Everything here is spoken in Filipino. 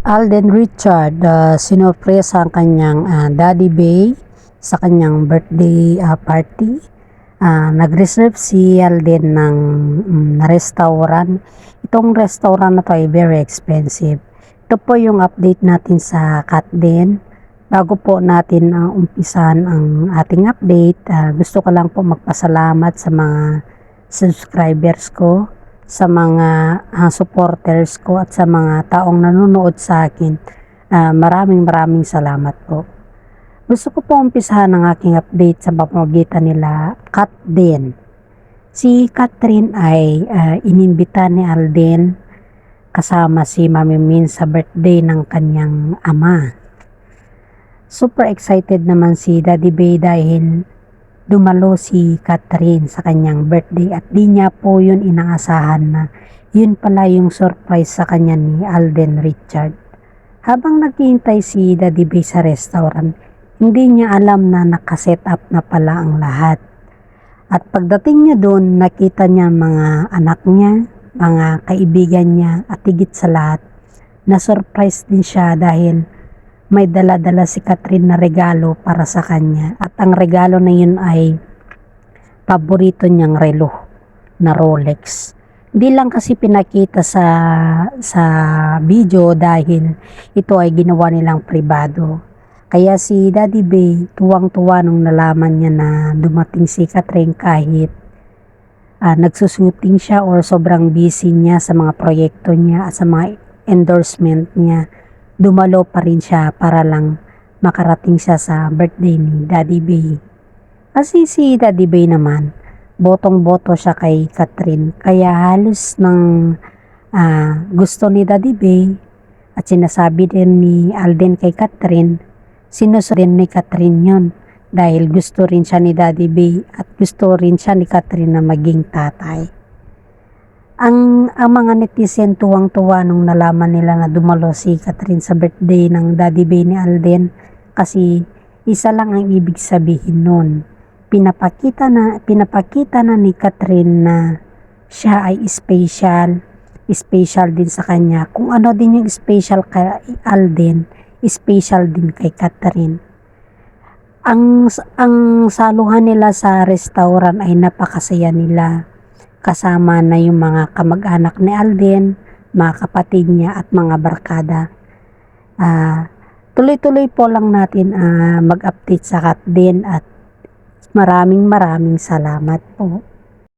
Alden Richard, sinurpresa ang kanyang Daddy Bay sa kanyang birthday party. Nag-reserve si Alden ng restaurant. Itong restaurant na to ay very expensive. Ito po yung update natin sa Katden. Bago po natin umpisan ang ating update, gusto ko lang po magpasalamat sa mga subscribers ko, sa mga supporters ko at sa mga taong nanonood sa akin. Maraming salamat po. Gusto ko po umpisahan ang aking update sa pamamagitan nila Katden. Si Catherine ay inimbita ni Alden kasama si Mami Min sa birthday ng kanyang ama. Super excited naman si Daddy Bay dahil dumalo si Catherine sa kanyang birthday at di niya po yun inaasahan na yun pala yung surprise sa kanya ni Alden Richard. Habang naghihintay si Daddy Bay sa restaurant, hindi niya alam na nakaset up na pala ang lahat. At pagdating niya doon, nakita niya mga anak niya, mga kaibigan niya at higit sa lahat, na-surprise din siya dahil may dala-dala si Catherine na regalo para sa kanya. At ang regalo na yun ay paborito niyang relo na Rolex. Hindi lang kasi pinakita sa video dahil ito ay ginawa nilang pribado. Kaya si Daddy Bay tuwang-tuwa nung nalaman niya na dumating si Catherine kahit nagsushooting siya or sobrang busy niya sa mga proyekto niya at sa mga endorsement niya. Dumalo pa rin siya para lang makarating siya sa birthday ni Daddy Bay. Kasi si Daddy Bay naman, botong-boto siya kay Catherine. Kaya halos ng gusto ni Daddy Bay at sinasabi din ni Alden kay Catherine, sinusunod din ni Catherine yun. Dahil gusto rin siya ni Daddy Bay at gusto rin siya ni Catherine na maging tatay. Ang mga netizen tuwang-tuwa nung nalaman nila na dumalo si Catherine sa birthday ng Daddy Bay ni Alden kasi isa lang ang ibig sabihin nun. Pinapakita na ni Catherine na siya ay special din sa kanya. Kung ano din yung special kay Alden, special din kay Catherine. Ang saluhan nila sa restaurant ay napakasaya nila. Kasama na yung mga kamag-anak ni Alden, mga kapatid niya at mga barkada. Tuloy-tuloy po lang natin mag-update sa Katden at maraming salamat po.